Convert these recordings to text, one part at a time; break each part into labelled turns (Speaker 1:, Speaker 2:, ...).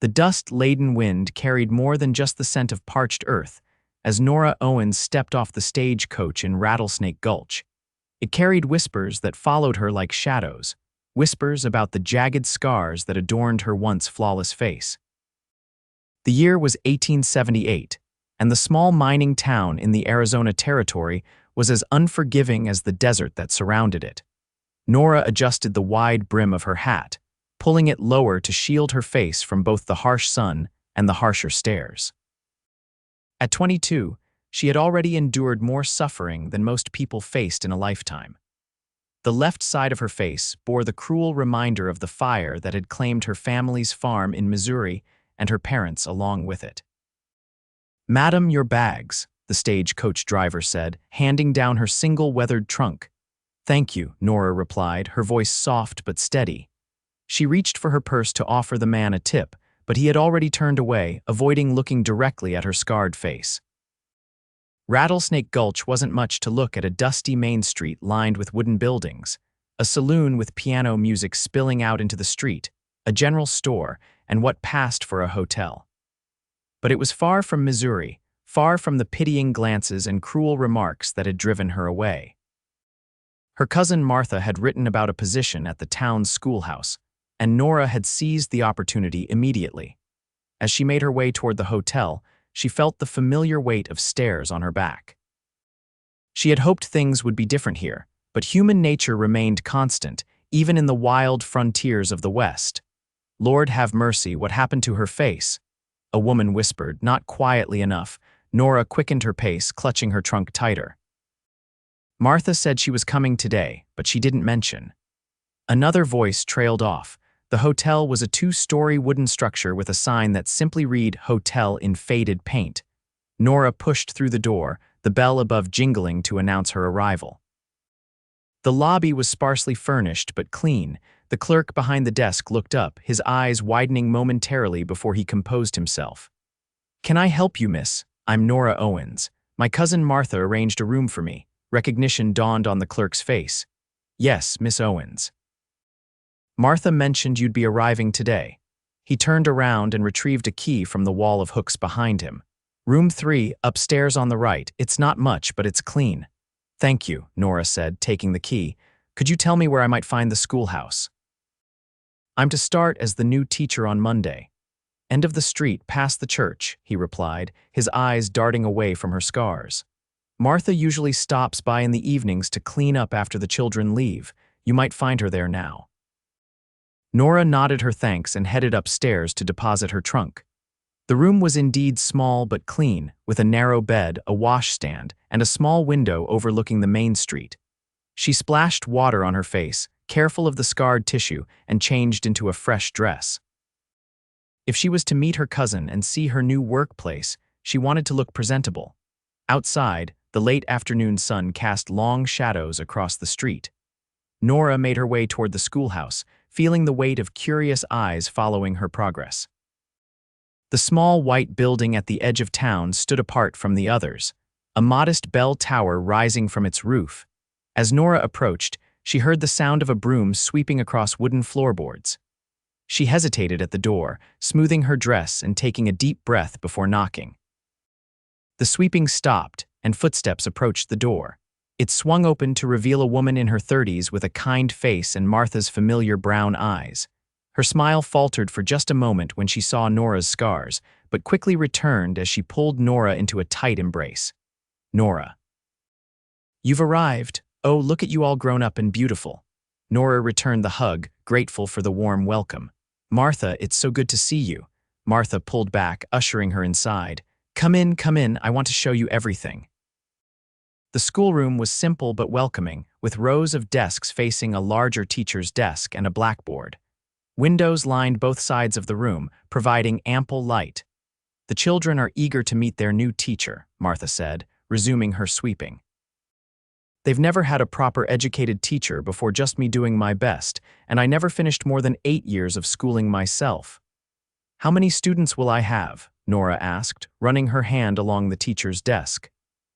Speaker 1: The dust-laden wind carried more than just the scent of parched earth as Nora Owens stepped off the stagecoach in Rattlesnake Gulch. It carried whispers that followed her like shadows, whispers about the jagged scars that adorned her once flawless face. The year was 1878, and the small mining town in the Arizona Territory was as unforgiving as the desert that surrounded it. Nora adjusted the wide brim of her hat, pulling it lower to shield her face from both the harsh sun and the harsher stares. At 22, she had already endured more suffering than most people faced in a lifetime. The left side of her face bore the cruel reminder of the fire that had claimed her family's farm in Missouri and her parents along with it. "Madam, your bags," the stagecoach driver said, handing down her single weathered trunk. "Thank you," Nora replied, her voice soft but steady. She reached for her purse to offer the man a tip, but he had already turned away, avoiding looking directly at her scarred face. Rattlesnake Gulch wasn't much to look at: a dusty main street lined with wooden buildings, a saloon with piano music spilling out into the street, a general store, and what passed for a hotel. But it was far from Missouri, far from the pitying glances and cruel remarks that had driven her away. Her cousin Martha had written about a position at the town's schoolhouse, and Nora had seized the opportunity immediately. As she made her way toward the hotel, she felt the familiar weight of stares on her back. She had hoped things would be different here, but human nature remained constant, even in the wild frontiers of the West. "Lord have mercy, what happened to her face?" a woman whispered, not quietly enough. Nora quickened her pace, clutching her trunk tighter. "Martha said she was coming today, but she didn't mention." Another voice trailed off. The hotel was a 2-story wooden structure with a sign that simply read "Hotel" in faded paint. Nora pushed through the door, the bell above jingling to announce her arrival. The lobby was sparsely furnished but clean. The clerk behind the desk looked up, his eyes widening momentarily before he composed himself. "Can I help you, miss? I'm Nora Owens. My cousin Martha arranged a room for me." Recognition dawned on the clerk's face. "Yes, Miss Owens. Martha mentioned you'd be arriving today." He turned around and retrieved a key from the wall of hooks behind him. "Room 3, upstairs on the right. It's not much, but it's clean." "Thank you," Nora said, taking the key. "Could you tell me where I might find the schoolhouse?" "I'm to start as the new teacher on Monday." "End of the street, past the church," he replied, his eyes darting away from her scars. "Martha usually stops by in the evenings to clean up after the children leave. You might find her there now." Nora nodded her thanks and headed upstairs to deposit her trunk. The room was indeed small but clean, with a narrow bed, a washstand, and a small window overlooking the main street. She splashed water on her face, careful of the scarred tissue, and changed into a fresh dress. If she was to meet her cousin and see her new workplace, she wanted to look presentable. Outside, the late afternoon sun cast long shadows across the street. Nora made her way toward the schoolhouse, feeling the weight of curious eyes following her progress. The small white building at the edge of town stood apart from the others, a modest bell tower rising from its roof. As Nora approached, she heard the sound of a broom sweeping across wooden floorboards. She hesitated at the door, smoothing her dress and taking a deep breath before knocking. The sweeping stopped, and footsteps approached the door. It swung open to reveal a woman in her 30s with a kind face and Martha's familiar brown eyes. Her smile faltered for just a moment when she saw Nora's scars, but quickly returned as she pulled Nora into a tight embrace. "Nora. You've arrived. Oh, look at you all grown up and beautiful." Nora returned the hug, grateful for the warm welcome. "Martha, it's so good to see you." Martha pulled back, ushering her inside. Come in, I want to show you everything." The schoolroom was simple but welcoming, with rows of desks facing a larger teacher's desk and a blackboard. Windows lined both sides of the room, providing ample light. "The children are eager to meet their new teacher," Martha said, resuming her sweeping. "They've never had a proper educated teacher before just me doing my best, and I never finished more than 8 years of schooling myself." "How many students will I have?" Nora asked, running her hand along the teacher's desk.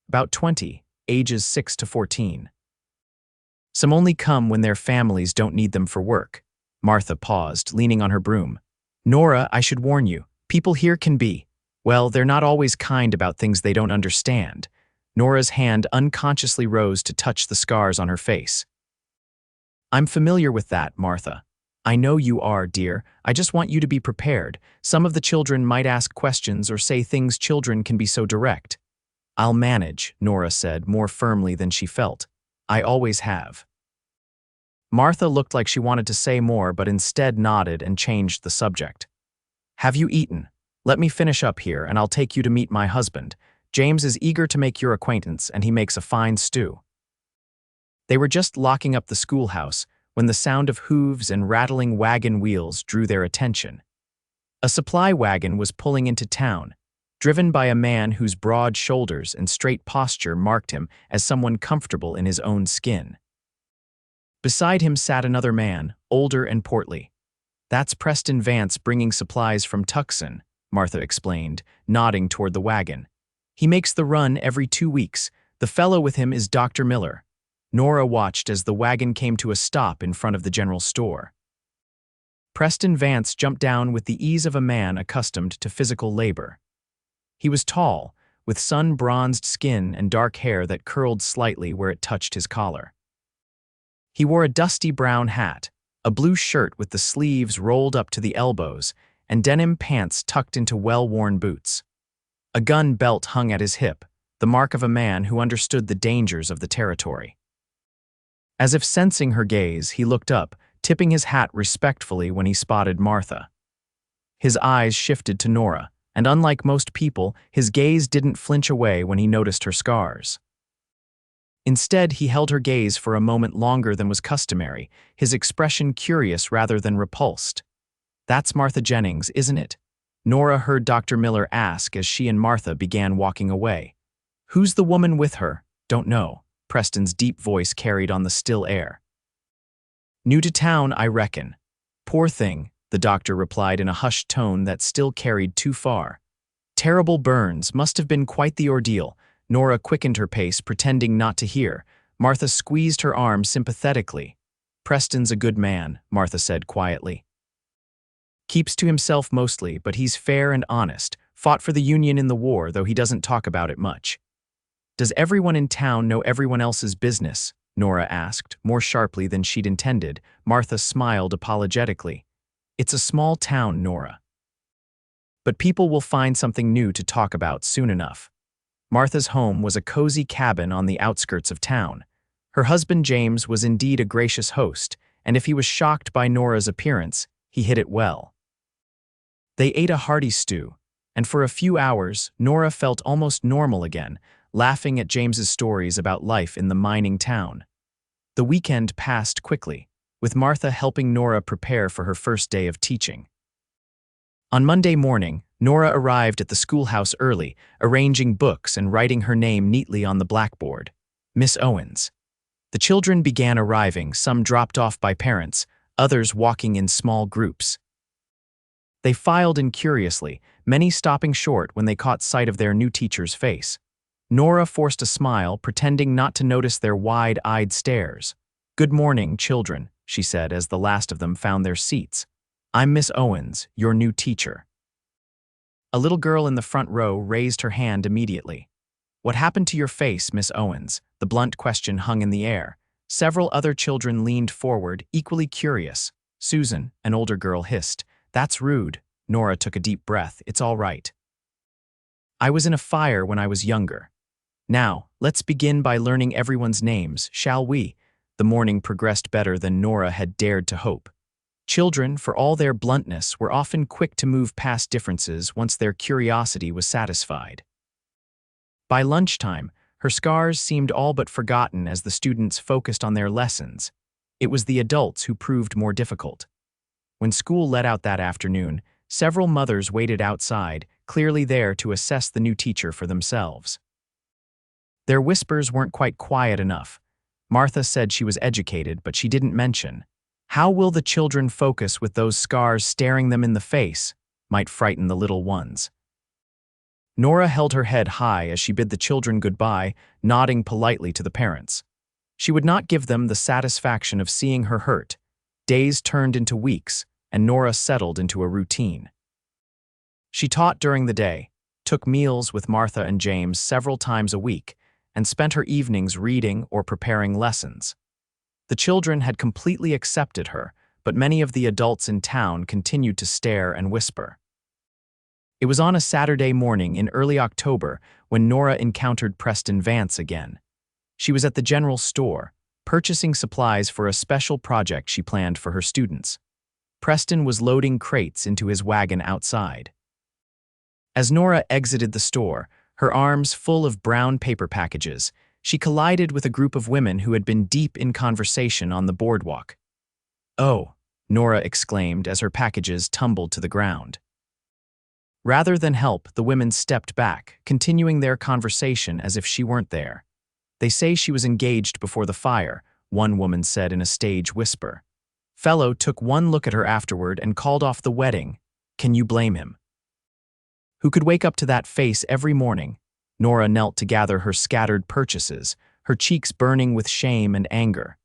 Speaker 1: "About 20, ages 6 to 14. Some only come when their families don't need them for work." Martha paused, leaning on her broom. Nora, I should warn you, people here can be, well, they're not always kind about things they don't understand. Nora's hand unconsciously rose to touch the scars on her face. I'm familiar with that, Martha. I know you are, dear. I just want you to be prepared. Some of the children might ask questions or say things children can be so direct. I'll manage, Nora said, more firmly than she felt. I always have. Martha looked like she wanted to say more, but instead nodded and changed the subject. Have you eaten? Let me finish up here, and I'll take you to meet my husband. James is eager to make your acquaintance, and he makes a fine stew. They were just locking up the schoolhouse when the sound of hooves and rattling wagon wheels drew their attention. A supply wagon was pulling into town, driven by a man whose broad shoulders and straight posture marked him as someone comfortable in his own skin. Beside him sat another man, older and portly. That's Preston Vance bringing supplies from Tucson, Martha explained, nodding toward the wagon. He makes the run every 2 weeks. The fellow with him is Dr. Miller. Nora watched as the wagon came to a stop in front of the general store. Preston Vance jumped down with the ease of a man accustomed to physical labor. He was tall, with sun-bronzed skin and dark hair that curled slightly where it touched his collar. He wore a dusty brown hat, a blue shirt with the sleeves rolled up to the elbows, and denim pants tucked into well-worn boots. A gun belt hung at his hip, the mark of a man who understood the dangers of the territory. As if sensing her gaze, he looked up, tipping his hat respectfully when he spotted Martha. His eyes shifted to Nora, and unlike most people, his gaze didn't flinch away when he noticed her scars. Instead, he held her gaze for a moment longer than was customary, his expression curious rather than repulsed. That's Martha Jennings, isn't it? Nora heard Dr. Miller ask as she and Martha began walking away. Who's the woman with her? Don't know. Preston's deep voice carried on the still air. New to town, I reckon. Poor thing, the doctor replied in a hushed tone that still carried too far. Terrible burns, must have been quite the ordeal. Nora quickened her pace, pretending not to hear. Martha squeezed her arm sympathetically. Preston's a good man, Martha said quietly. Keeps to himself mostly, but he's fair and honest. Fought for the Union in the war, though he doesn't talk about it much. Does everyone in town know everyone else's business? Nora asked, more sharply than she'd intended. Martha smiled apologetically. It's a small town, Nora. But people will find something new to talk about soon enough. Martha's home was a cozy cabin on the outskirts of town. Her husband James was indeed a gracious host, and if he was shocked by Nora's appearance, he hid it well. They ate a hearty stew, and for a few hours, Nora felt almost normal again, laughing at James's stories about life in the mining town. The weekend passed quickly, with Martha helping Nora prepare for her first day of teaching. On Monday morning, Nora arrived at the schoolhouse early, arranging books and writing her name neatly on the blackboard. Miss Owens. The children began arriving, some dropped off by parents, others walking in small groups. They filed in curiously, many stopping short when they caught sight of their new teacher's face. Nora forced a smile, pretending not to notice their wide-eyed stares. Good morning, children, she said as the last of them found their seats. I'm Miss Owens, your new teacher. A little girl in the front row raised her hand immediately. What happened to your face, Miss Owens? The blunt question hung in the air. Several other children leaned forward, equally curious. Susan, an older girl, hissed. That's rude. Nora took a deep breath. It's all right. I was in a fire when I was younger. Now, let's begin by learning everyone's names, shall we? The morning progressed better than Nora had dared to hope. Children, for all their bluntness, were often quick to move past differences once their curiosity was satisfied. By lunchtime, her scars seemed all but forgotten as the students focused on their lessons. It was the adults who proved more difficult. When school let out that afternoon, several mothers waited outside, clearly there to assess the new teacher for themselves. Their whispers weren't quite quiet enough. Martha said she was educated, but she didn't mention. How will the children focus with those scars staring them in the face? Might frighten the little ones. Nora held her head high as she bid the children goodbye, nodding politely to the parents. She would not give them the satisfaction of seeing her hurt. Days turned into weeks, and Nora settled into a routine. She taught during the day, took meals with Martha and James several times a week, and spent her evenings reading or preparing lessons. The children had completely accepted her, but many of the adults in town continued to stare and whisper. It was on a Saturday morning in early October when Nora encountered Preston Vance again. She was at the general store, purchasing supplies for a special project she planned for her students. Preston was loading crates into his wagon outside. As Nora exited the store, her arms full of brown paper packages, she collided with a group of women who had been deep in conversation on the boardwalk. "Oh," Nora exclaimed as her packages tumbled to the ground. Rather than help, the women stepped back, continuing their conversation as if she weren't there. "They say she was engaged before the fire," one woman said in a stage whisper. Fellow took one look at her afterward and called off the wedding. Can you blame him? Who could wake up to that face every morning? Nora knelt to gather her scattered purchases, her cheeks burning with shame and anger.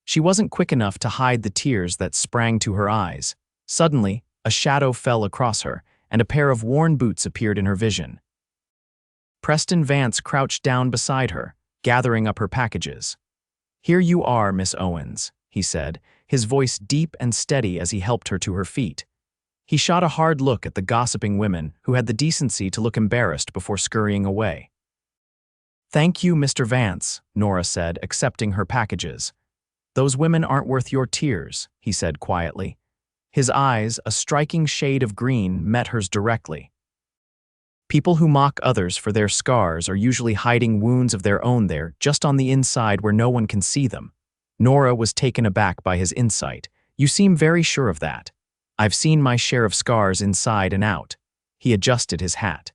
Speaker 1: She wasn't quick enough to hide the tears that sprang to her eyes. Suddenly, a shadow fell across her, and a pair of worn boots appeared in her vision. Preston Vance crouched down beside her, gathering up her packages. "Here you are, Miss Owens," he said, his voice deep and steady as he helped her to her feet. He shot a hard look at the gossiping women who had the decency to look embarrassed before scurrying away. "Thank you, Mr. Vance," Nora said, accepting her packages. "Those women aren't worth your tears," he said quietly. His eyes, a striking shade of green, met hers directly. People who mock others for their scars are usually hiding wounds of their own there, just on the inside where no one can see them. Nora was taken aback by his insight. "You seem very sure of that." "I've seen my share of scars inside and out." He adjusted his hat.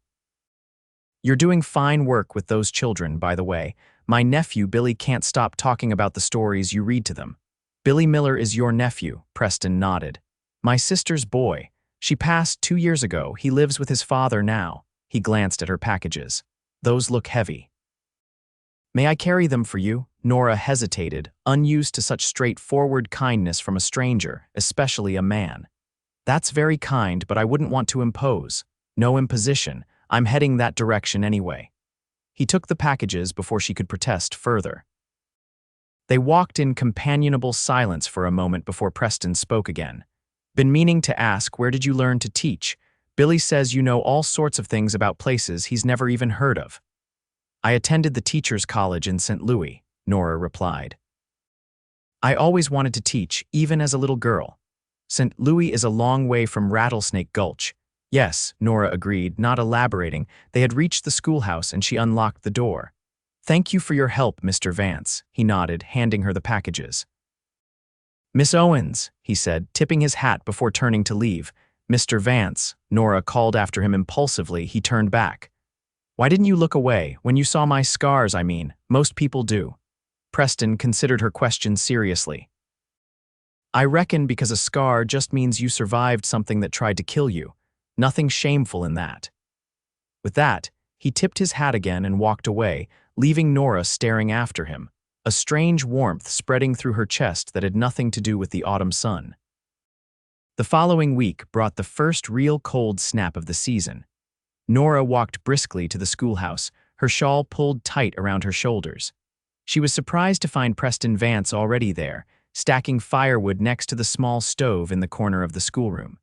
Speaker 1: "You're doing fine work with those children, by the way. My nephew Billy can't stop talking about the stories you read to them." "Billy Miller is your nephew," Preston nodded. "My sister's boy. She passed 2 years ago. He lives with his father now." He glanced at her packages. "Those look heavy." "May I carry them for you?" Nora hesitated, unused to such straightforward kindness from a stranger, especially a man. "That's very kind, but I wouldn't want to impose." "No imposition. I'm heading that direction anyway." He took the packages before she could protest further. They walked in companionable silence for a moment before Preston spoke again. "Been meaning to ask, where did you learn to teach? Billy says you know all sorts of things about places he's never even heard of." "I attended the Teachers' College in St. Louis," Nora replied. "I always wanted to teach, even as a little girl." "St. Louis is a long way from Rattlesnake Gulch." "Yes," Nora agreed, not elaborating. They had reached the schoolhouse and she unlocked the door. "Thank you for your help, Mr. Vance," he nodded, handing her the packages. "Miss Owens," he said, tipping his hat before turning to leave. "Mr. Vance," Nora called after him impulsively. He turned back. "Why didn't you look away? When you saw my scars, I mean. Most people do." Preston considered her question seriously. "I reckon because a scar just means you survived something that tried to kill you. Nothing shameful in that." With that, he tipped his hat again and walked away, leaving Nora staring after him, a strange warmth spreading through her chest that had nothing to do with the autumn sun. The following week brought the first real cold snap of the season. Nora walked briskly to the schoolhouse, her shawl pulled tight around her shoulders. She was surprised to find Preston Vance already there, stacking firewood next to the small stove in the corner of the schoolroom.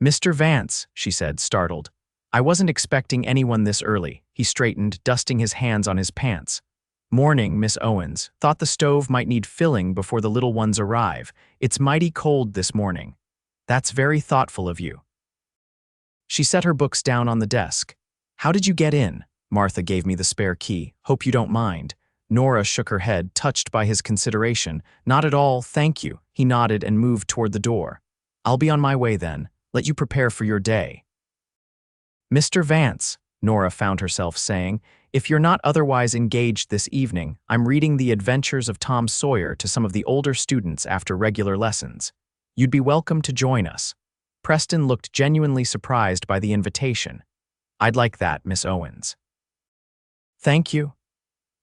Speaker 1: "Mr. Vance," she said, startled. "I wasn't expecting anyone this early." He straightened, dusting his hands on his pants. "Morning, Miss Owens. Thought the stove might need filling before the little ones arrive. It's mighty cold this morning." "That's very thoughtful of you." She set her books down on the desk. "How did you get in?" "Martha gave me the spare key. Hope you don't mind." Nora shook her head, touched by his consideration. "Not at all, thank you." He nodded and moved toward the door. "I'll be on my way then. Let you prepare for your day." "Mr. Vance," Nora found herself saying, "if you're not otherwise engaged this evening, I'm reading The Adventures of Tom Sawyer to some of the older students after regular lessons. You'd be welcome to join us." Preston looked genuinely surprised by the invitation. "I'd like that, Miss Owens." "Thank you."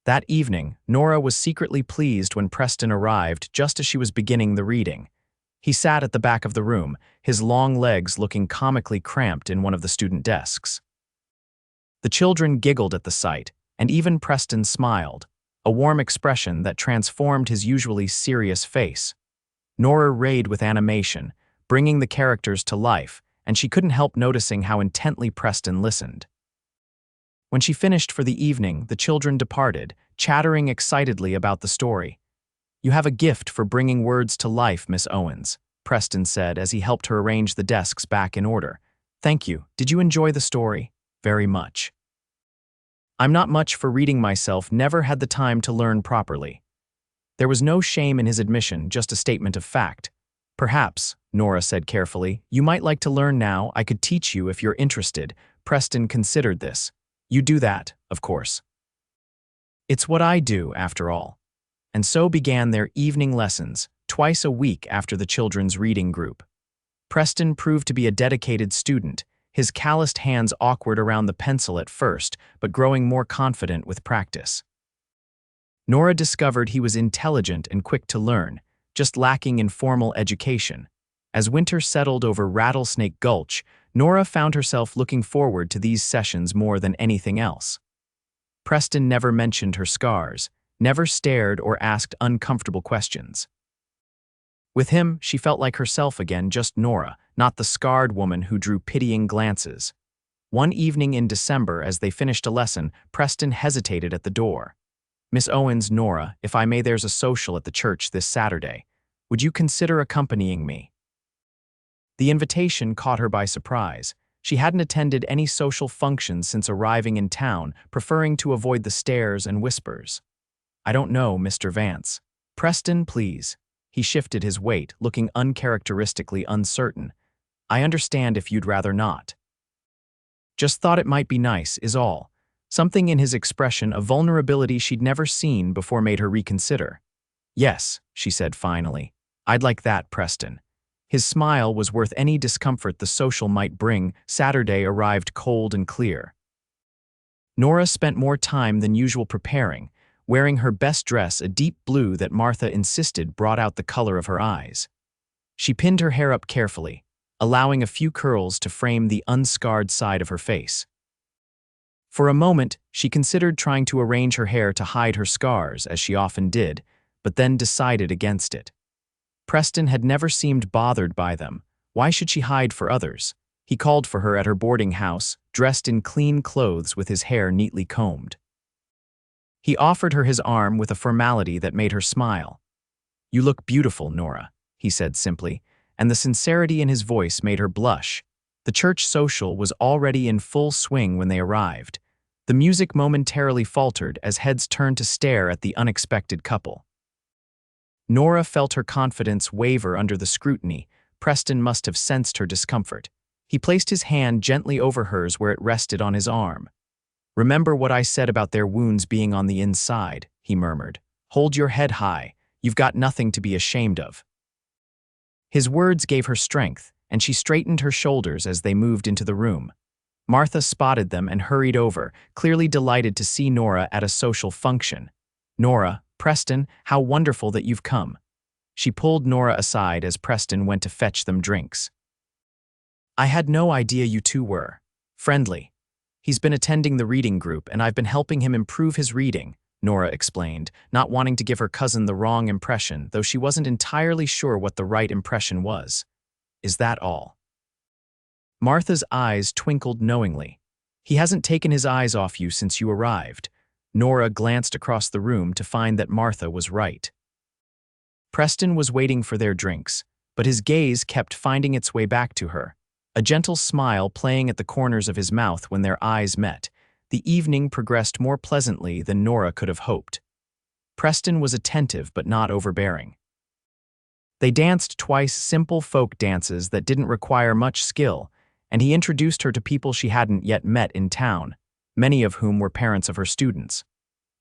Speaker 1: That evening, Nora was secretly pleased when Preston arrived just as she was beginning the reading. He sat at the back of the room, his long legs looking comically cramped in one of the student desks. The children giggled at the sight, and even Preston smiled, a warm expression that transformed his usually serious face. Nora rayed with animation, bringing the characters to life, and she couldn't help noticing how intently Preston listened. When she finished for the evening, the children departed, chattering excitedly about the story. "You have a gift for bringing words to life, Miss Owens," Preston said as he helped her arrange the desks back in order. "Thank you. Did you enjoy the story?" "Very much." "I'm not much for reading myself, never had the time to learn properly." There was no shame in his admission, just a statement of fact. "Perhaps," Nora said carefully, "you might like to learn now. I could teach you if you're interested." Preston considered this. "You do that, of course." "It's what I do, after all." And so began their evening lessons, twice a week after the children's reading group. Preston proved to be a dedicated student, his calloused hands awkward around the pencil at first, but growing more confident with practice. Nora discovered he was intelligent and quick to learn, just lacking in formal education. As winter settled over Rattlesnake Gulch, Nora found herself looking forward to these sessions more than anything else. Preston never mentioned her scars, never stared or asked uncomfortable questions. With him, she felt like herself again, just Nora, not the scarred woman who drew pitying glances. One evening in December, as they finished a lesson, Preston hesitated at the door. "Miss Owens, Nora, if I may, there's a social at the church this Saturday. Would you consider accompanying me?" The invitation caught her by surprise. She hadn't attended any social functions since arriving in town, preferring to avoid the stares and whispers. "I don't know, Mr. Vance." "Preston, please." He shifted his weight, looking uncharacteristically uncertain. "I understand if you'd rather not." "Just thought it might be nice, is all." Something in his expression, a vulnerability she'd never seen before, made her reconsider. "Yes," she said finally. "I'd like that, Preston." His smile was worth any discomfort the social might bring. Saturday arrived cold and clear. Nora spent more time than usual preparing, wearing her best dress, a deep blue that Martha insisted brought out the color of her eyes. She pinned her hair up carefully, allowing a few curls to frame the unscarred side of her face. For a moment, she considered trying to arrange her hair to hide her scars, as she often did, but then decided against it. Preston had never seemed bothered by them. Why should she hide for others? He called for her at her boarding house, dressed in clean clothes with his hair neatly combed. He offered her his arm with a formality that made her smile. "You look beautiful, Nora," he said simply, and the sincerity in his voice made her blush. The church social was already in full swing when they arrived. The music momentarily faltered as heads turned to stare at the unexpected couple. Nora felt her confidence waver under the scrutiny. Preston must have sensed her discomfort. He placed his hand gently over hers where it rested on his arm. "Remember what I said about their wounds being on the inside," he murmured. "Hold your head high. You've got nothing to be ashamed of." His words gave her strength, and she straightened her shoulders as they moved into the room. Martha spotted them and hurried over, clearly delighted to see Nora at a social function. "Nora, Preston, how wonderful that you've come." She pulled Nora aside as Preston went to fetch them drinks. "I had no idea you two were friendly. He's been attending the reading group, and I've been helping him improve his reading," Nora explained, not wanting to give her cousin the wrong impression, though she wasn't entirely sure what the right impression was. "Is that all?" Martha's eyes twinkled knowingly. "He hasn't taken his eyes off you since you arrived." Nora glanced across the room to find that Martha was right. Preston was waiting for their drinks, but his gaze kept finding its way back to her, a gentle smile playing at the corners of his mouth when their eyes met. The evening progressed more pleasantly than Nora could have hoped. Preston was attentive but not overbearing. They danced twice, simple folk dances that didn't require much skill, and he introduced her to people she hadn't yet met in town, many of whom were parents of her students.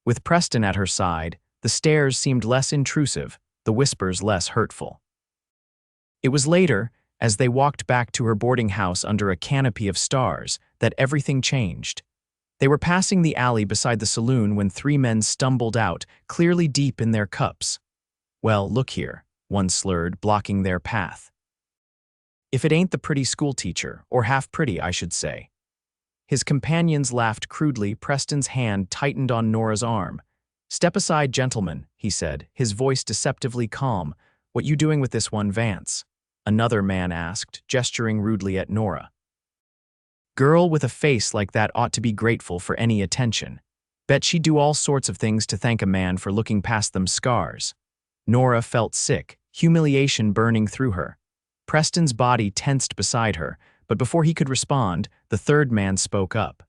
Speaker 1: With Preston at her side, the stares seemed less intrusive, the whispers less hurtful. It was later, as they walked back to her boarding house under a canopy of stars, that everything changed. They were passing the alley beside the saloon when three men stumbled out, clearly deep in their cups. "Well, look here." one slurred, blocking their path. If it ain't the pretty schoolteacher, or half pretty, I should say. His companions laughed crudely. Preston's hand tightened on Nora's arm. Step aside, gentlemen, he said, his voice deceptively calm. What you doing with this one, Vance? Another man asked, gesturing rudely at Nora. Girl with a face like that ought to be grateful for any attention. Bet she'd do all sorts of things to thank a man for looking past them scars. Nora felt sick, humiliation burning through her. Preston's body tensed beside her, but before he could respond, the third man spoke up.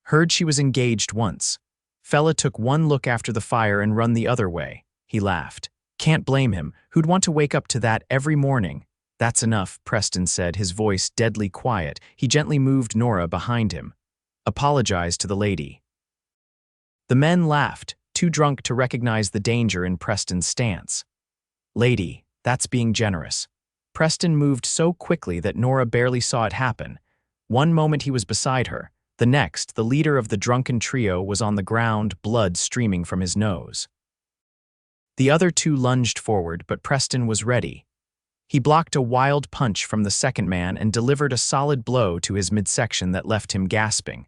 Speaker 1: Heard she was engaged once. Fella took one look after the fire and run the other way. He laughed. Can't blame him. Who'd want to wake up to that every morning? That's enough, Preston said, his voice deadly quiet. He gently moved Nora behind him. Apologize to the lady. The men laughed, too drunk to recognize the danger in Preston's stance. Lady, that's being generous. Preston moved so quickly that Nora barely saw it happen. One moment he was beside her. The next, the leader of the drunken trio was on the ground, blood streaming from his nose. The other two lunged forward, but Preston was ready. He blocked a wild punch from the second man and delivered a solid blow to his midsection that left him gasping.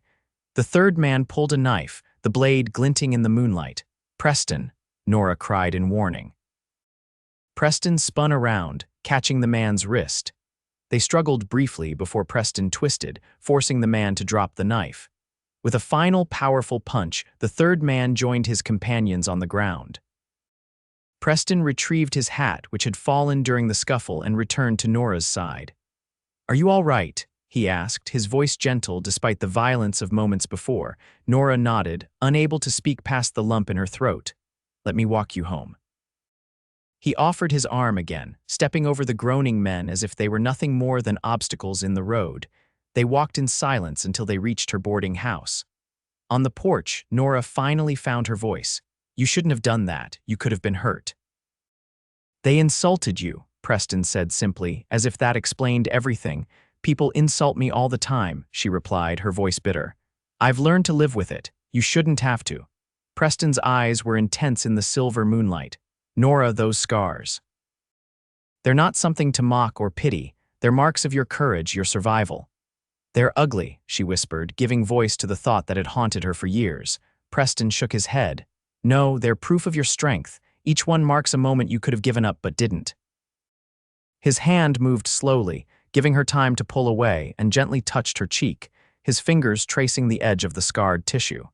Speaker 1: The third man pulled a knife, the blade glinting in the moonlight. Preston, Nora cried in warning. Preston spun around, catching the man's wrist. They struggled briefly before Preston twisted, forcing the man to drop the knife. With a final powerful punch, the third man joined his companions on the ground. Preston retrieved his hat, which had fallen during the scuffle, and returned to Nora's side. Are you all right? He asked, his voice gentle despite the violence of moments before. Nora nodded, unable to speak past the lump in her throat. Let me walk you home. He offered his arm again, stepping over the groaning men as if they were nothing more than obstacles in the road. They walked in silence until they reached her boarding house. On the porch, Nora finally found her voice. You shouldn't have done that. You could have been hurt. They insulted you, Preston said simply, as if that explained everything. People insult me all the time, she replied, her voice bitter. I've learned to live with it. You shouldn't have to. Preston's eyes were intense in the silver moonlight. Nora, those scars. They're not something to mock or pity. They're marks of your courage, your survival. They're ugly, she whispered, giving voice to the thought that had haunted her for years. Preston shook his head. No, they're proof of your strength. Each one marks a moment you could have given up but didn't. His hand moved slowly, giving her time to pull away, and gently touched her cheek, his fingers tracing the edge of the scarred tissue.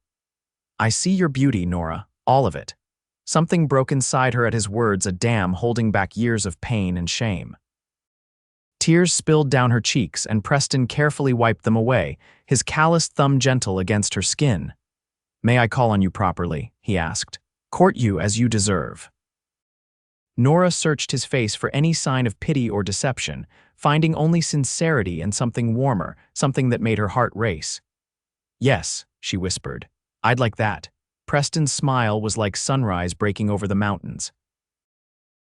Speaker 1: I see your beauty, Nora, all of it. Something broke inside her at his words, a dam holding back years of pain and shame. Tears spilled down her cheeks, and Preston carefully wiped them away, his calloused thumb gentle against her skin. May I call on you properly? He asked. Court you as you deserve. Nora searched his face for any sign of pity or deception, finding only sincerity and something warmer, something that made her heart race. Yes, she whispered. I'd like that. Preston's smile was like sunrise breaking over the mountains.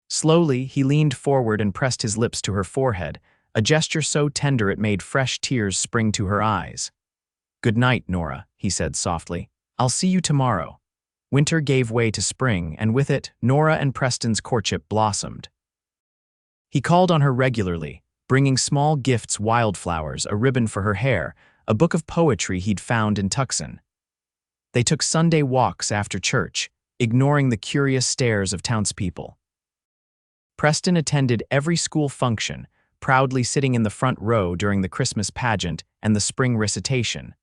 Speaker 1: Slowly, he leaned forward and pressed his lips to her forehead, a gesture so tender it made fresh tears spring to her eyes. Good night, Nora, he said softly. I'll see you tomorrow. Winter gave way to spring, and with it, Nora and Preston's courtship blossomed. He called on her regularly, bringing small gifts, wildflowers, a ribbon for her hair, a book of poetry he'd found in Tucson. They took Sunday walks after church, ignoring the curious stares of townspeople. Preston attended every school function, proudly sitting in the front row during the Christmas pageant and the spring recitation.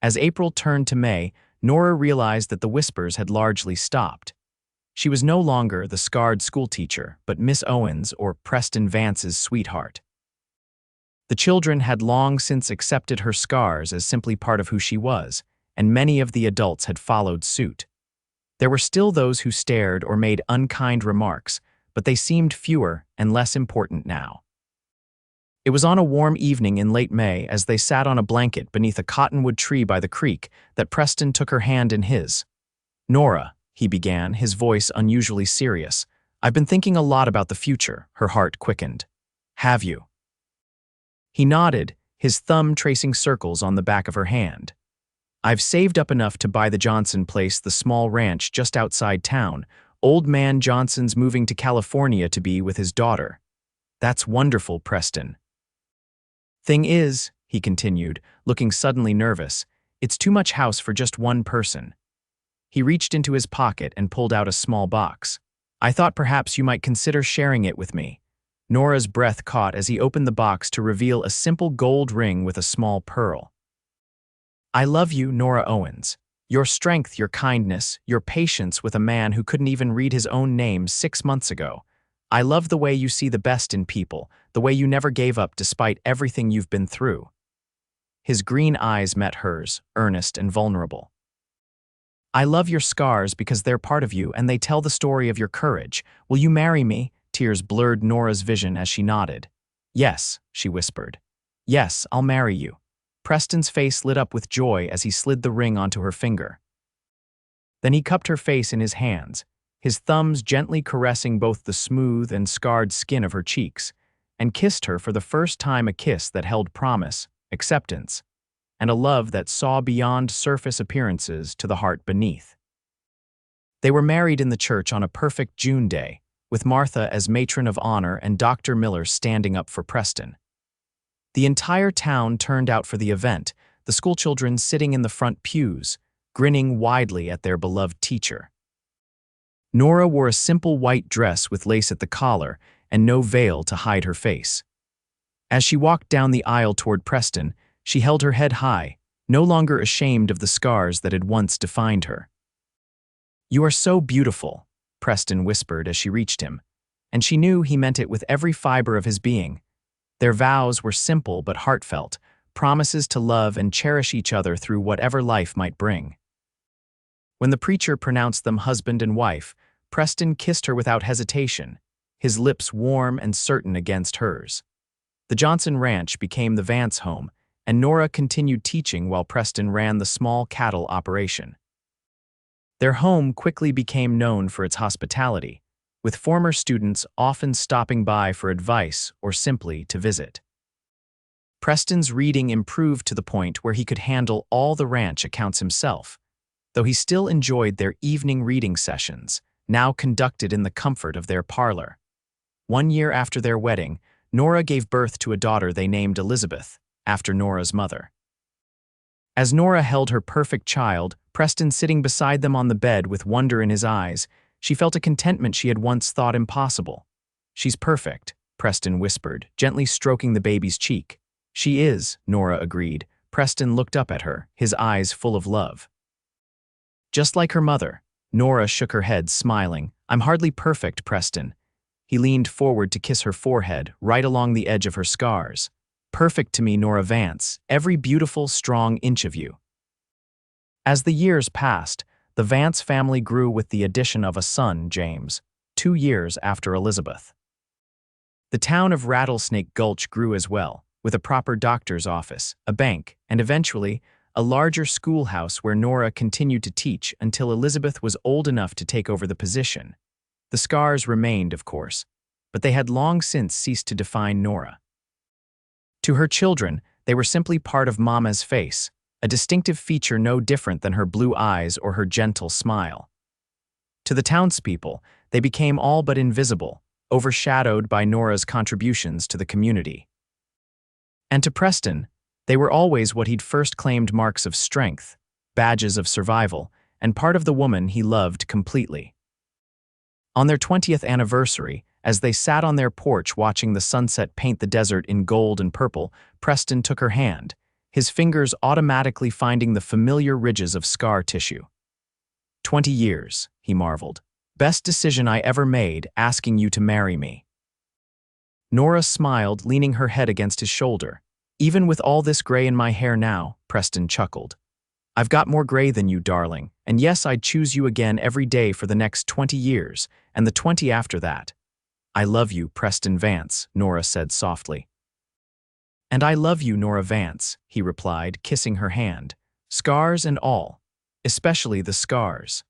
Speaker 1: As April turned to May, Nora realized that the whispers had largely stopped. She was no longer the scarred schoolteacher, but Miss Owens, or Preston Vance's sweetheart. The children had long since accepted her scars as simply part of who she was, and many of the adults had followed suit. There were still those who stared or made unkind remarks, but they seemed fewer and less important now. It was on a warm evening in late May, as they sat on a blanket beneath a cottonwood tree by the creek, that Preston took her hand in his. Nora, he began, his voice unusually serious. I've been thinking a lot about the future, her heart quickened. Have you? He nodded, his thumb tracing circles on the back of her hand. I've saved up enough to buy the Johnson place, the small ranch just outside town, Old man Johnson's moving to California to be with his daughter. That's wonderful, Preston. Thing is, he continued, looking suddenly nervous, it's too much house for just one person. He reached into his pocket and pulled out a small box. I thought perhaps you might consider sharing it with me. Nora's breath caught as he opened the box to reveal a simple gold ring with a small pearl. I love you, Nora Owens. Your strength, your kindness, your patience with a man who couldn't even read his own name 6 months ago. I love the way you see the best in people, the way you never gave up despite everything you've been through. His green eyes met hers, earnest and vulnerable. I love your scars because they're part of you and they tell the story of your courage. Will you marry me? Tears blurred Nora's vision as she nodded. Yes, she whispered. Yes, I'll marry you. Preston's face lit up with joy as he slid the ring onto her finger. Then he cupped her face in his hands, his thumbs gently caressing both the smooth and scarred skin of her cheeks, and kissed her for the first time, a kiss that held promise, acceptance, and a love that saw beyond surface appearances to the heart beneath. They were married in the church on a perfect June day, with Martha as matron of honor and Dr. Miller standing up for Preston. The entire town turned out for the event, the schoolchildren sitting in the front pews, grinning widely at their beloved teacher. Nora wore a simple white dress with lace at the collar and no veil to hide her face. As she walked down the aisle toward Preston, she held her head high, no longer ashamed of the scars that had once defined her. You are so beautiful, Preston whispered as she reached him, and she knew he meant it with every fiber of his being. Their vows were simple but heartfelt, promises to love and cherish each other through whatever life might bring. When the preacher pronounced them husband and wife, Preston kissed her without hesitation, his lips warm and certain against hers. The Johnson Ranch became the Vance home, and Nora continued teaching while Preston ran the small cattle operation. Their home quickly became known for its hospitality, with former students often stopping by for advice or simply to visit. Preston's reading improved to the point where he could handle all the ranch accounts himself, though he still enjoyed their evening reading sessions, now conducted in the comfort of their parlor. 1 year after their wedding, Nora gave birth to a daughter they named Elizabeth, after Nora's mother. As Nora held her perfect child, Preston sitting beside them on the bed with wonder in his eyes, she felt a contentment she had once thought impossible. She's perfect, Preston whispered, gently stroking the baby's cheek. She is, Nora agreed. Preston looked up at her, his eyes full of love. Just like her mother. Nora shook her head, smiling. I'm hardly perfect, Preston. He leaned forward to kiss her forehead, right along the edge of her scars. Perfect to me, Nora Vance, every beautiful, strong inch of you. As the years passed, the Vance family grew with the addition of a son, James, 2 years after Elizabeth. The town of Rattlesnake Gulch grew as well, with a proper doctor's office, a bank, and eventually, a larger schoolhouse where Nora continued to teach until Elizabeth was old enough to take over the position. The scars remained, of course, but they had long since ceased to define Nora. To her children, they were simply part of Mama's face, a distinctive feature no different than her blue eyes or her gentle smile. To the townspeople, they became all but invisible, overshadowed by Nora's contributions to the community. And to Preston, they were always what he'd first claimed: marks of strength, badges of survival, and part of the woman he loved completely. On their 20th anniversary, as they sat on their porch watching the sunset paint the desert in gold and purple, Preston took her hand, his fingers automatically finding the familiar ridges of scar tissue. 20 years, he marveled. Best decision I ever made, asking you to marry me. Nora smiled, leaning her head against his shoulder. Even with all this gray in my hair now, Preston chuckled. I've got more gray than you, darling, and yes, I'd choose you again every day for the next 20 years, and the 20 after that. I love you, Preston Vance, Nora said softly. And I love you, Nora Vance, he replied, kissing her hand. Scars and all, especially the scars.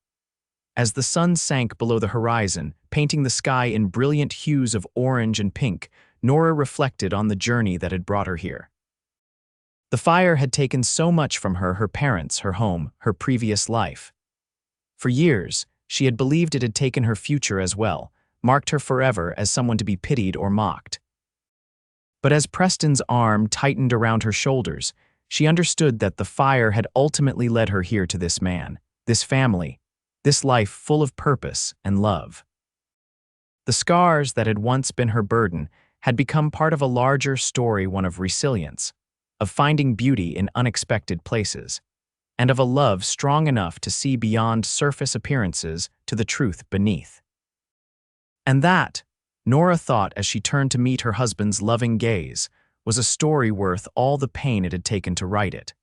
Speaker 1: As the sun sank below the horizon, painting the sky in brilliant hues of orange and pink, Nora reflected on the journey that had brought her here. The fire had taken so much from her: her parents, her home, her previous life. For years, She had believed it had taken her future as well, marked her forever as someone to be pitied or mocked. But as Preston's arm tightened around her shoulders, she understood that the fire had ultimately led her here to this man, this family, this life full of purpose and love. The scars that had once been her burden had become part of a larger story, one of resilience, of finding beauty in unexpected places, and of a love strong enough to see beyond surface appearances to the truth beneath. And that, Nora thought as she turned to meet her husband's loving gaze, was a story worth all the pain it had taken to write it.